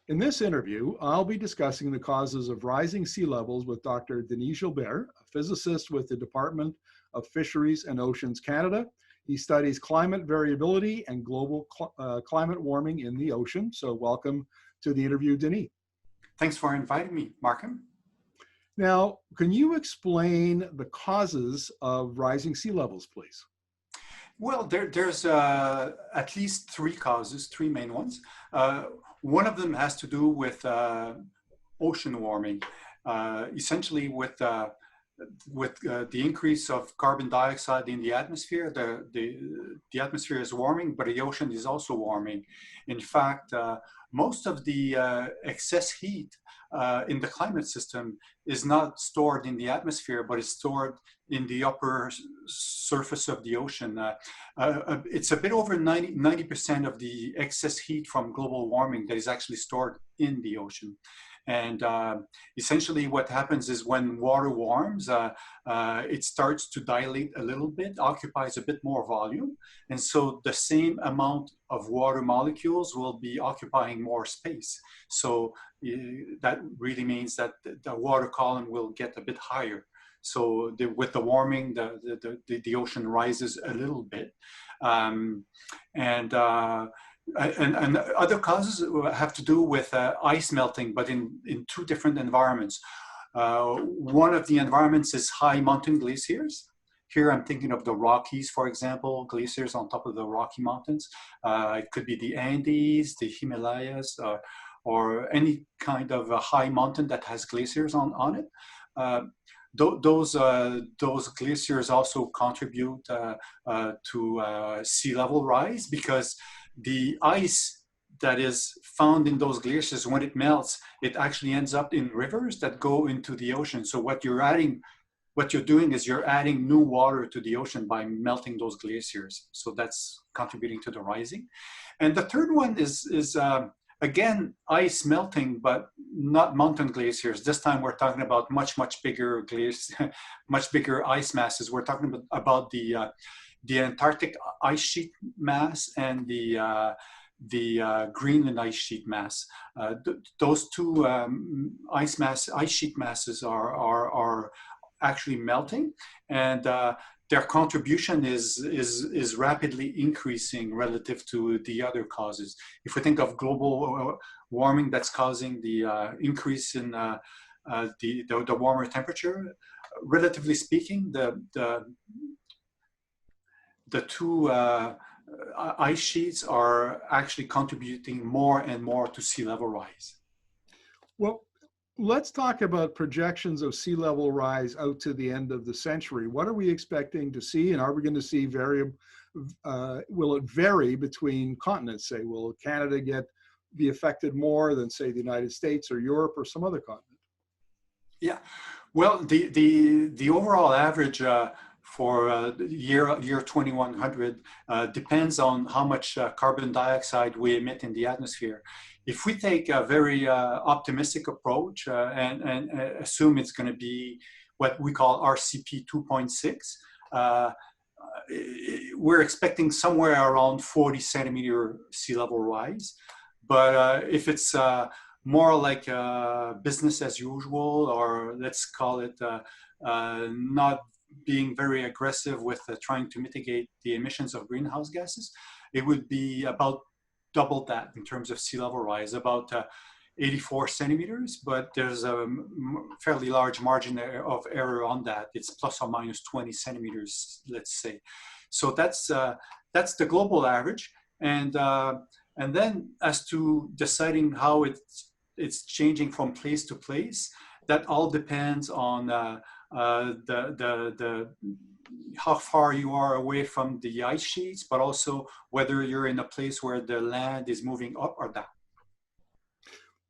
In this interview, I'll be discussing the causes of rising sea levels with Dr. Denis Gilbert, a physicist with the Department of Fisheries and Oceans, Canada. He studies climate variability and global climate warming in the ocean. So welcome to the interview, Denis. Thanks for inviting me, Markham. Now, can you explain the causes of rising sea levels, please? Well, there's at least three causes, three main ones. One of them has to do with ocean warming, essentially with the increase of carbon dioxide in the atmosphere. The atmosphere is warming, but the ocean is also warming. In fact, most of the excess heat in the climate system is not stored in the atmosphere, but is stored in the upper surface of the ocean. It's a bit over 90% of the excess heat from global warming that is actually stored in the ocean. And essentially what happens is when water warms, it starts to dilate a little bit, occupies a bit more volume. And so the same amount of water molecules will be occupying more space. So that really means that the water column will get a bit higher. So with the warming, the ocean rises a little bit. And other causes have to do with ice melting, but in two different environments. One of the environments is high mountain glaciers. Here I'm thinking of the Rockies, for example, glaciers on top of the Rocky Mountains. It could be the Andes, the Himalayas, or any kind of a high mountain that has glaciers on it. Those glaciers also contribute to sea level rise, because the ice that is found in those glaciers, when it melts, it actually ends up in rivers that go into the ocean. So what you're doing is you're adding new water to the ocean by melting those glaciers. So that's contributing to the rising. And the third one is again, ice melting, but not mountain glaciers. This time we're talking about much bigger glaciers, much bigger ice masses. We're talking about the Antarctic ice sheet mass and the Greenland ice sheet mass. Those two ice sheet masses are actually melting, and their contribution is rapidly increasing relative to the other causes. If we think of global warming that's causing the increase in the warmer temperature, relatively speaking, the two ice sheets are actually contributing more and more to sea level rise. Well, let's talk about projections of sea level rise out to the end of the century. What are we expecting to see, and are we going to see will it vary between continents? Say, will Canada be affected more than, say, the United States or Europe or some other continent? Yeah, well, the overall average for year 2100 depends on how much carbon dioxide we emit in the atmosphere. If we take a very optimistic approach and assume it's going to be what we call RCP 2.6, we're expecting somewhere around 40 centimeter sea level rise. But if it's more like business as usual, or let's call it not being very aggressive with trying to mitigate the emissions of greenhouse gases, it would be about double that in terms of sea level rise, about 84 centimeters, but there's a fairly large margin of error on that. It's plus or minus 20 centimeters, let's say. So that's the global average. And then as to deciding how it's changing from place to place, that all depends on how far you are away from the ice sheets, but also whether you're in a place where the land is moving up or down.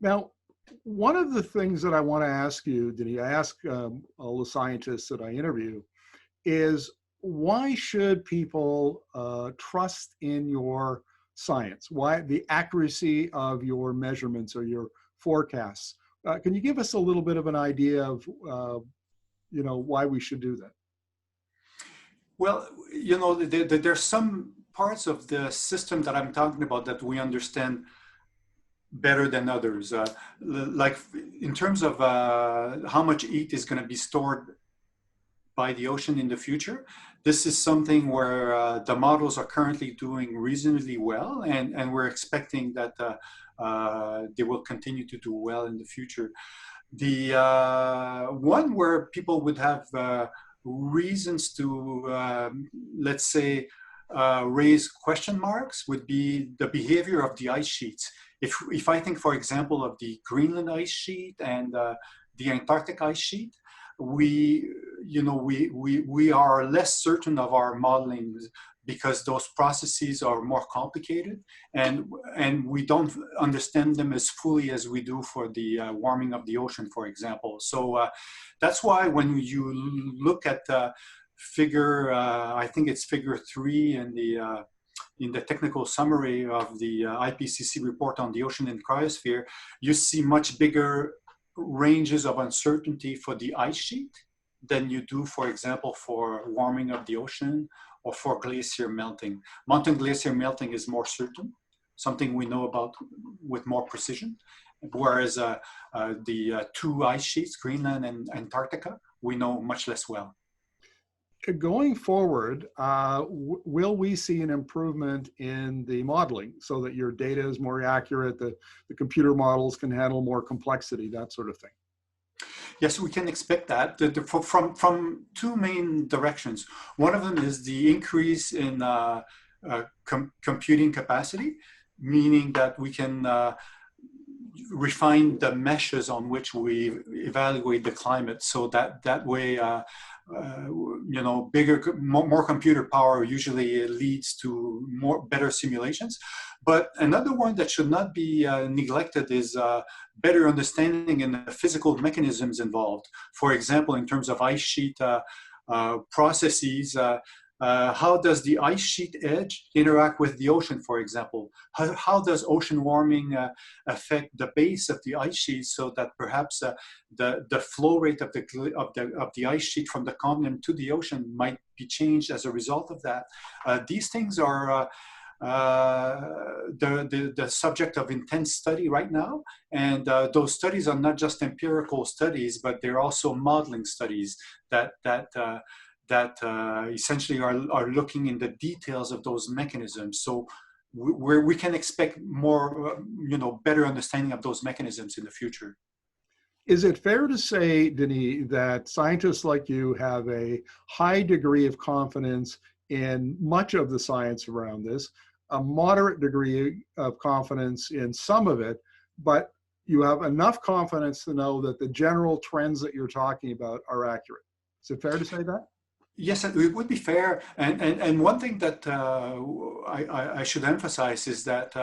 Now, one of the things that I want to ask you, Denis, I ask all the scientists that I interview, is why should people trust in your science? Why the accuracy of your measurements or your forecasts? Can you give us a little bit of an idea of why we should do that? Well, there's some parts of the system that I'm talking about that we understand better than others. Like in terms of how much heat is going to be stored by the ocean in the future, this is something where the models are currently doing reasonably well, and we're expecting that they will continue to do well in the future. The one where people would have reasons to, let's say, raise question marks would be the behavior of the ice sheets. If I think, for example, of the Greenland ice sheet and the Antarctic ice sheet, we are less certain of our modeling because those processes are more complicated, and we don't understand them as fully as we do for the warming of the ocean, for example. So that's why when you look at figure, I think it's figure 3 in the technical summary of the IPCC report on the ocean and cryosphere, you see much bigger ranges of uncertainty for the ice sheet than you do, for example, for warming of the ocean or for glacier melting. Mountain glacier melting is more certain, something we know about with more precision, whereas the two ice sheets, Greenland and Antarctica, we know much less well. Going forward, will we see an improvement in the modeling so that your data is more accurate, the computer models can handle more complexity, that sort of thing? Yes, we can expect that from two main directions. One of them is the increase in computing capacity, meaning that we can refine the meshes on which we evaluate the climate, so that way bigger, more computer power usually leads to better simulations. But another one that should not be neglected is better understanding in the physical mechanisms involved. For example, in terms of ice sheet processes, how does the ice sheet edge interact with the ocean, for example? How does ocean warming affect the base of the ice sheet, so that perhaps the flow rate of the ice sheet from the continent to the ocean might be changed as a result of that? These things are the subject of intense study right now, and those studies are not just empirical studies, but they're also modeling studies that essentially are looking in the details of those mechanisms. So we can expect more, better understanding of those mechanisms in the future. Is it fair to say, Denis, that scientists like you have a high degree of confidence in much of the science around this, a moderate degree of confidence in some of it, but you have enough confidence to know that the general trends that you're talking about are accurate? Is it fair to say that? Yes, it would be fair. And one thing that I should emphasize is that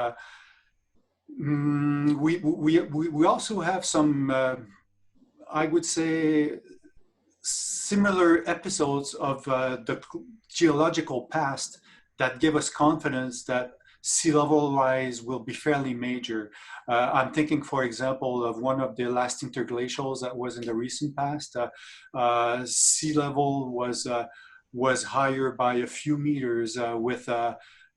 we also have some, I would say, similar episodes of the geological past that give us confidence that sea level rise will be fairly major. I'm thinking, for example, of one of the last interglacials that was in the recent past. Sea level was higher by a few meters with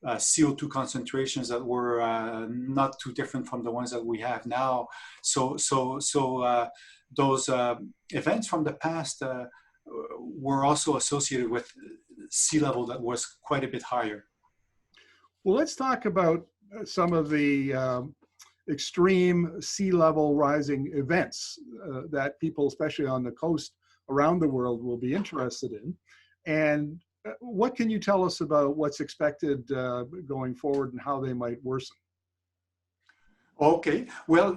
CO2 concentrations that were not too different from the ones that we have now. So those events from the past were also associated with sea level that was quite a bit higher. Well, let's talk about some of the extreme sea level rising events that people, especially on the coast around the world, will be interested in. And what can you tell us about what's expected going forward and how they might worsen? Okay, well,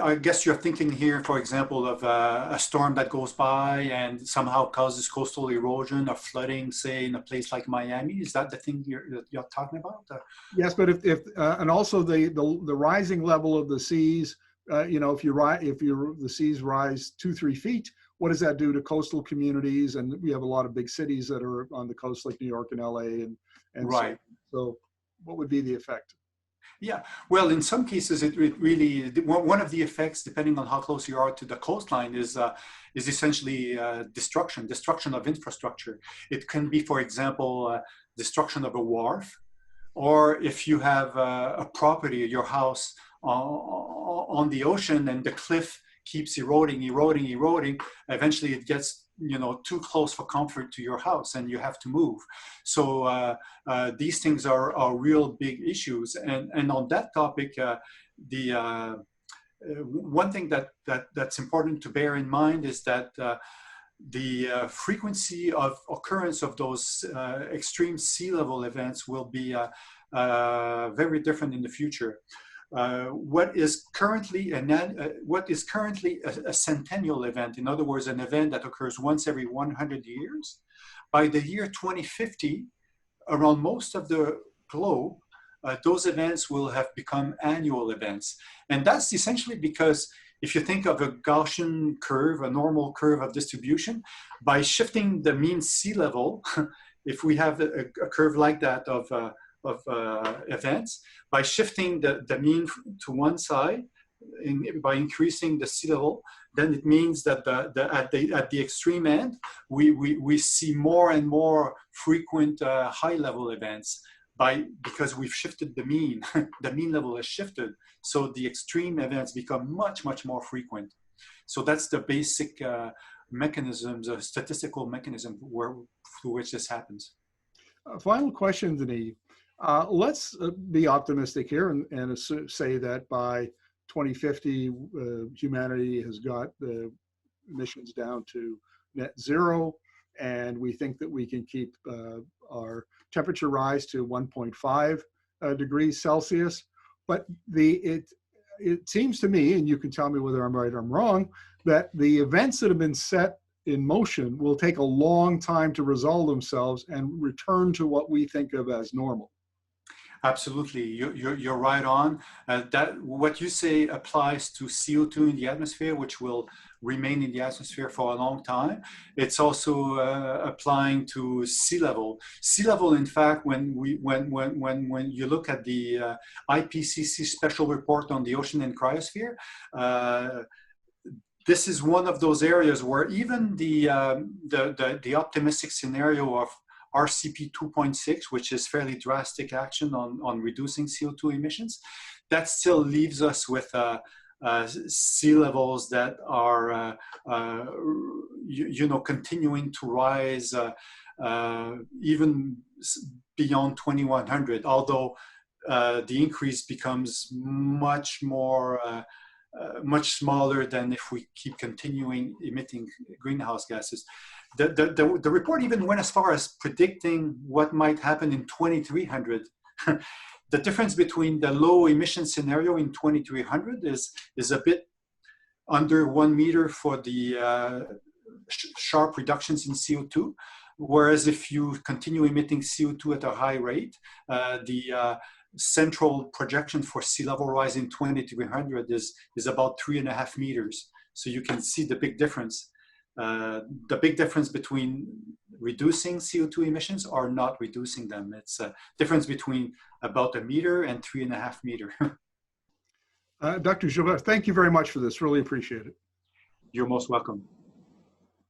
I guess you're thinking here, for example, of a storm that goes by and somehow causes coastal erosion or flooding, say, in a place like Miami. Is that the thing you're talking about? Yes, but if and also the rising level of the seas, if the seas rise 2-3 feet, what does that do to coastal communities? And we have a lot of big cities that are on the coast, like New York and LA, and right. So what would be the effect? Yeah, well, in some cases, it really, one of the effects, depending on how close you are to the coastline, is essentially destruction of infrastructure. It can be, for example, destruction of a wharf, or if you have a property, your house, on the ocean, and the cliff keeps eroding. Eventually it gets, too close for comfort to your house and you have to move. So these things are real big issues. And on that topic, one thing that's important to bear in mind is that the frequency of occurrence of those extreme sea level events will be very different in the future. What is currently a centennial event, in other words, an event that occurs once every 100 years, by the year 2050, around most of the globe, those events will have become annual events. And that's essentially because if you think of a Gaussian curve, a normal curve of distribution, by shifting the mean sea level, if we have a curve like that of events, by shifting the mean to one side, by increasing the sea level, then it means that at the extreme end, we see more and more frequent high level events because we've shifted the mean. The mean level has shifted, so the extreme events become much more frequent. So that's the basic mechanisms, statistical mechanism through which this happens. Final question, Denis. Let's be optimistic here and say that by 2050, humanity has got the emissions down to net zero, and we think that we can keep our temperature rise to 1.5 degrees Celsius. But it seems to me, and you can tell me whether I'm right or I'm wrong, that the events that have been set in motion will take a long time to resolve themselves and return to what we think of as normal. Absolutely, you're right on. That what you say applies to CO2 in the atmosphere, which will remain in the atmosphere for a long time. It's also applying to sea level. Sea level, in fact, when you look at the IPCC special report on the ocean and cryosphere, this is one of those areas where even the optimistic scenario of RCP 2.6, which is fairly drastic action on reducing CO2 emissions, that still leaves us with sea levels that are, continuing to rise even beyond 2100, although the increase becomes much smaller than if we keep continuing emitting greenhouse gases. The report even went as far as predicting what might happen in 2300. The difference between the low emission scenario in 2300 is a bit under 1 meter for the sharp reductions in CO2, whereas if you continue emitting CO2 at a high rate, the central projection for sea level rise in 2300 is about 3.5 meters. So you can see the big difference. The big difference between reducing CO2 emissions or not reducing them. It's a difference between about 1 meter and 3.5 meters. Dr. Gilbert, thank you very much for this. Really appreciate it. You're most welcome.